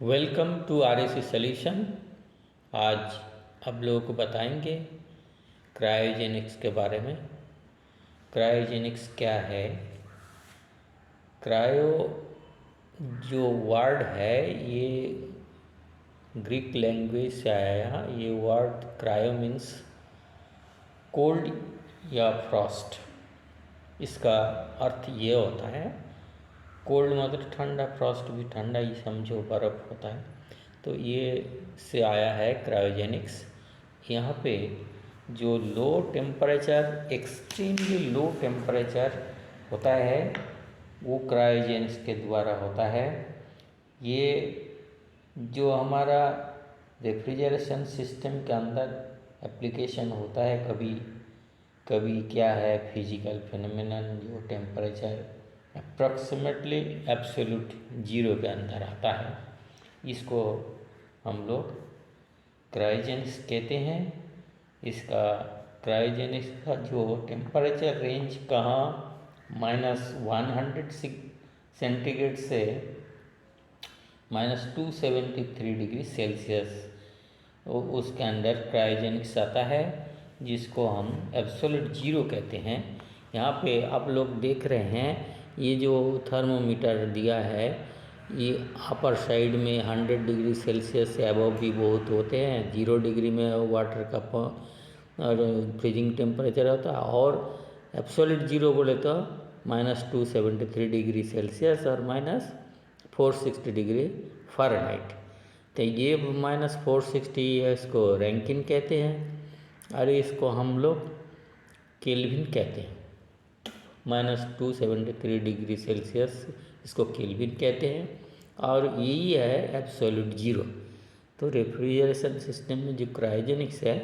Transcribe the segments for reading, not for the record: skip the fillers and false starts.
Welcome to RAC solution. आज आप लोगों को बताएंगे क्रायोजेनिक्स के बारे में। क्रायोजेनिक्स क्या है? क्रायो जो वर्ड है ये ग्रीक लैंग्वेज से आया। ये वर्ड क्रायो मीन्स कोल्ड या फ्रॉस्ट। इसका अर्थ ये होता है, कोल्ड मतलब ठंडा, फ्रॉस्ट भी ठंडा ही समझो, बर्फ़ होता है। तो ये से आया है क्रायोजेनिक्स। यहाँ पे जो low temperature, extremely low temperature होता है वो क्रायोजेनिक्स के द्वारा होता है। ये जो हमारा रेफ्रिजरेशन सिस्टम के अंदर एप्लीकेशन होता है, कभी कभी क्या है फिजिकल फिनोमिनन जो टेम्परेचर अप्रॉक्सीमेटली एब्सोल्यूट जीरो के अंदर आता है, इसको हम लोग क्रायोजेनिक्स कहते हैं। इसका क्रायोजेनिक्स का जो टेम्परेचर रेंज कहाँ -100 सेंटीग्रेड से -273 डिग्री सेल्सियस उसके अंदर क्रायोजेनिक्स आता है, जिसको हम एब्सोल्यूट जीरो कहते हैं। यहाँ पे आप लोग देख रहे हैं, ये जो थर्मोमीटर दिया है ये अपर साइड में 100 डिग्री सेल्सियस से अबव भी बहुत होते हैं। 0 डिग्री में वाटर का और फ्रीजिंग टेम्परेचर होता है, और एब्सोल्यूट जीरो बोले तो -273 डिग्री सेल्सियस और -460 डिग्री फ़ारेनहाइट। तो ये -460 इसको रैंकिन कहते हैं, और इसको हम लोग केल्विन कहते हैं। -273 डिग्री सेल्सियस इसको केल्विन कहते हैं, और यही है एब्सोल्यूट जीरो। तो रेफ्रिजरेशन सिस्टम में जो क्रायोजेनिक्स है,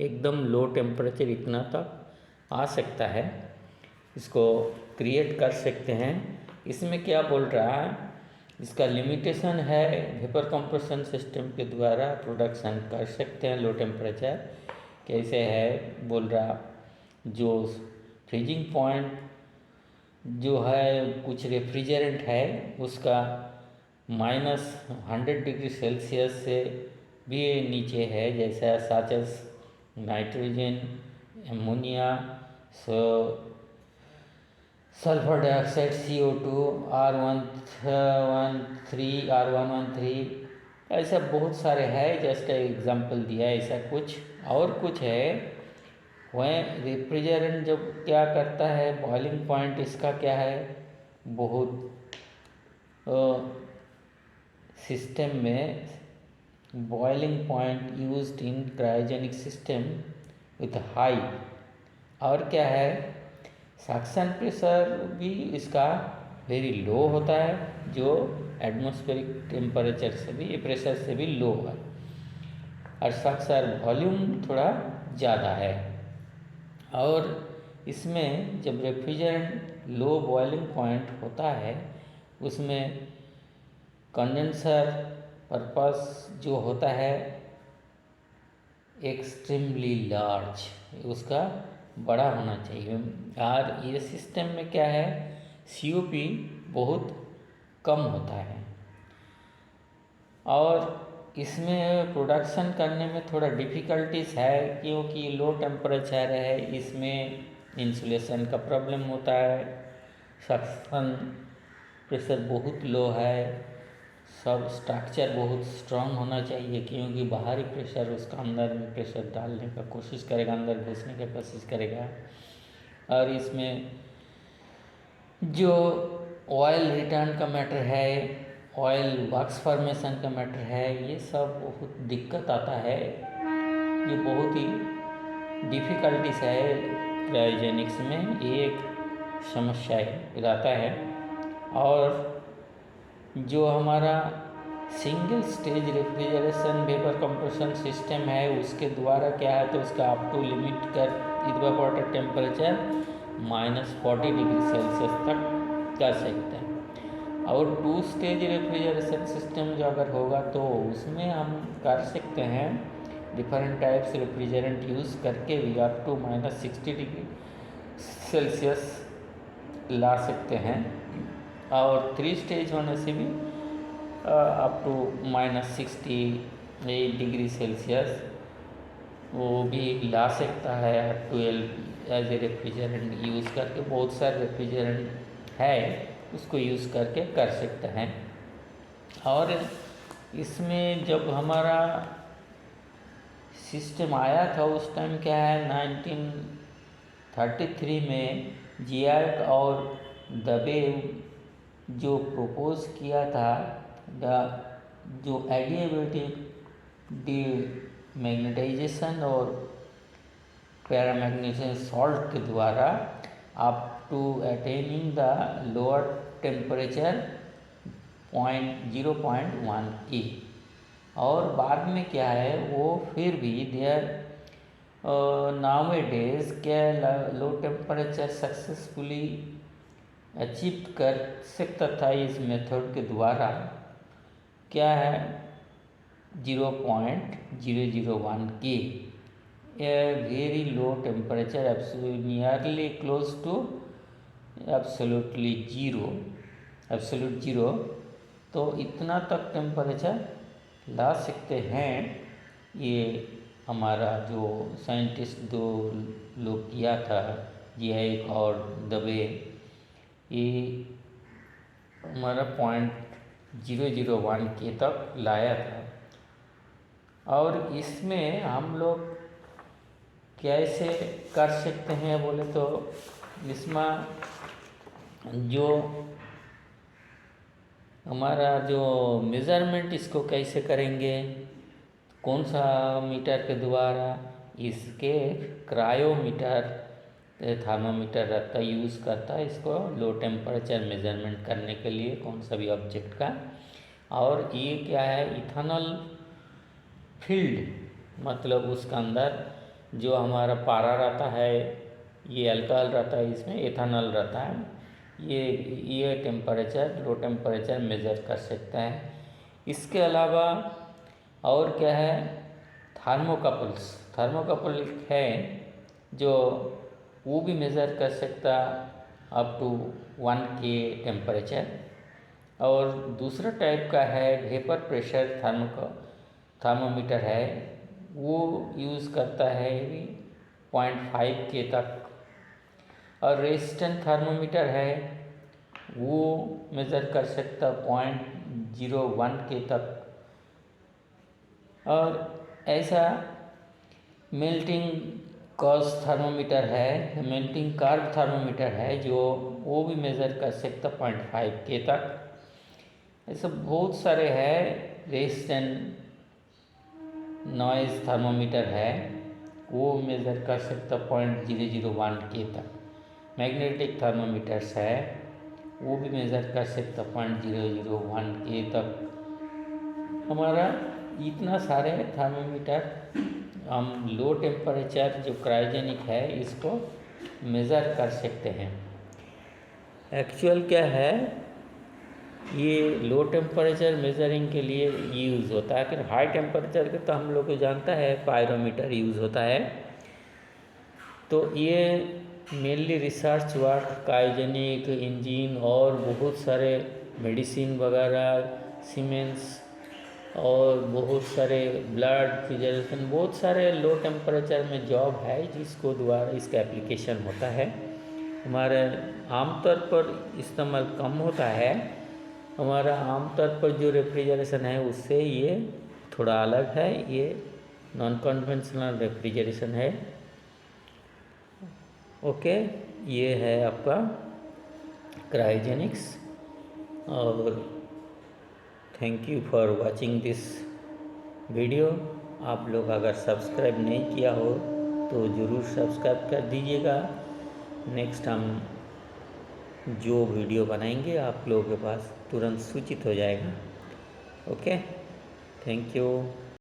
एकदम लो टेम्परेचर इतना तक आ सकता है, इसको क्रिएट कर सकते हैं। इसमें क्या बोल रहा है, इसका लिमिटेशन है वेपर कंप्रेशन सिस्टम के द्वारा प्रोडक्शन कर सकते हैं लो टेम्परेचर। कैसे है बोल रहा, जो फ्रीजिंग पॉइंट जो है कुछ रेफ्रिजरेंट है उसका -100 डिग्री सेल्सियस से भी नीचे है, जैसा such as nitrogen, ammonia, sulphur dioxide, CO2, R113, ऐसा बहुत सारे है। जस्ट एग्जांपल दिया है, ऐसा कुछ और कुछ है। वह रेफ्रिजरेंट जब क्या करता है, बॉइलिंग पॉइंट इसका क्या है, बहुत सिस्टम में boiling point used in cryogenic system with high, और क्या है सक्शन प्रेशर भी इसका वेरी लो होता है, जो एटमॉस्फेरिक टेम्परेचर से भी, प्रेशर से भी लो है, और सक्शन वॉल्यूम थोड़ा ज़्यादा है। और इसमें जब रेफ्रिजरेंट लो बॉइलिंग पॉइंट होता है, उसमें कंडेंसर पर्पस जो होता है एक्सट्रीमली लार्ज, उसका बड़ा होना चाहिए। और ये सिस्टम में क्या है, COP बहुत कम होता है, और इसमें प्रोडक्शन करने में थोड़ा डिफ़िकल्टीज है, क्योंकि लो टेम्परेचर है, इसमें इंसुलेशन का प्रॉब्लम होता है, सक्शन प्रेशर बहुत लो है, सब स्ट्रक्चर बहुत स्ट्रांग होना चाहिए, क्योंकि बाहरी प्रेशर उसका अंदर में प्रेशर डालने का कोशिश करेगा, अंदर घुसने की कोशिश करेगा। और इसमें जो ऑयल रिटर्न का मैटर है, ऑयल वैक्स फॉर्मेशन का मैटर है, ये सब बहुत दिक्कत आता है। ये बहुत ही डिफ़िकल्टीज है क्रायोजेनिक्स में, ये एक समस्या रहता है। और जो हमारा single stage refrigeration vapour compression system है, उसके द्वारा क्या है, तो उसका अप टू लिमिट कर इवेपोरेटर टेम्परेचर -40 डिग्री सेल्सियस तक कर सकते हैं। और 2 स्टेज रेफ्रिजरेशन सिस्टम जो अगर होगा तो उसमें हम कर सकते हैं डिफरेंट टाइप्स रेफ्रिजरेंट यूज़ करके भी अप टू -60 डिग्री सेल्सियस ला सकते हैं। और 3 स्टेज होने से भी अप टू -68 डिग्री सेल्सियस वो भी ला सकता है R12 as a refrigerant use करके। बहुत सारे रेफ्रिजरेंट है उसको यूज़ करके कर सकते हैं। और इसमें जब हमारा सिस्टम आया था उस टाइम क्या है 1933 में जियाक और दबे जो प्रपोज किया था जो एडिएबेटिक डीमैग्नेटाइजेशन और पैरामैग्नेटाइजेशन सॉल्ट के द्वारा up to attaining the lower temperature 0.1 की। और बाद में क्या है वो फिर भी देयर नाउ ए डेज क्या लो टेम्परेचर सक्सेसफुली अचीव कर सकता था इस मेथड के द्वारा। क्या है 0.001 की a very low temperature nearly close to absolute zero. तो इतना तक टेम्परेचर ला सकते हैं। ये हमारा जो साइंटिस्ट दो लोग किया था जियाक और दबे, ये हमारा 0.001 के तक लाया था। और इसमें हम लोग कैसे कर सकते हैं बोले तो इसमें जो हमारा जो मेज़रमेंट इसको कैसे करेंगे, कौन सा मीटर के द्वारा, इसके क्रायोमीटर थर्मामीटर रहता यूज़ करता है इसको लो टेम्परेचर मेज़रमेंट करने के लिए कौन सा भी ऑब्जेक्ट का। और ये क्या है इथेनॉल फील्ड, मतलब उसका अंदर जो हमारा पारा रहता है ये अल्कोहल रहता है, इसमें एथेनॉल रहता है। ये टेम्परेचर लो टेम्परेचर मेज़र कर सकता है। इसके अलावा और क्या है थर्मोकपल है जो वो भी मेज़र कर सकता अप टू 1 के टेम्परेचर। और दूसरा टाइप का है वेपर प्रेशर थर्मोमीटर है, वो यूज़ करता है 0.5 के तक। और रेजिस्टेंट थर्मोमीटर है वो मेज़र कर सकता 0.01 के तक। और ऐसा मेल्टिंग कार्ब थर्मोमीटर है जो वो भी मेज़र कर सकता 0.5 के तक। ऐसे बहुत सारे हैं। रेजिस्टेंट नॉइज़ थर्मोमीटर है वो मेज़र कर सकता 0.001 के तक। मैग्नेटिक थर्मोमीटर्स है वो भी मेज़र कर सकता 0.001 के तक। हमारा इतना सारे थर्मोमीटर हम लो टेम्परेचर जो क्रायोजेनिक है इसको मेज़र कर सकते हैं। एक्चुअल क्या है ये लो टेम्परेचर मेज़रिंग के लिए यूज़ होता है। फिर हाई टेम्परेचर के तो हम लोग को जानता है पायरोमीटर यूज़ होता है। तो ये mainly research work cryogenic engine और बहुत सारे मेडिसिन वगैरह सीमेंस और बहुत सारे ब्लड फिजरेशन बहुत सारे लो टेम्परेचर में जॉब है जिसको द्वारा इसका एप्लीकेशन होता है। हमारे आमतौर पर इस्तेमाल कम होता है। हमारा आमतौर पर जो रेफ्रिजरेशन है उससे ये थोड़ा अलग है, ये नॉन कन्वेंशनल रेफ्रिजरेशन है। ओके, ये है आपका क्रायोजेनिक्स। और thank you for watching this video. आप लोग अगर सब्सक्राइब नहीं किया हो तो ज़रूर सब्सक्राइब कर दीजिएगा। नेक्स्ट हम जो वीडियो बनाएंगे आप लोगों के पास तुरंत सूचित हो जाएगा। Okay, thank you.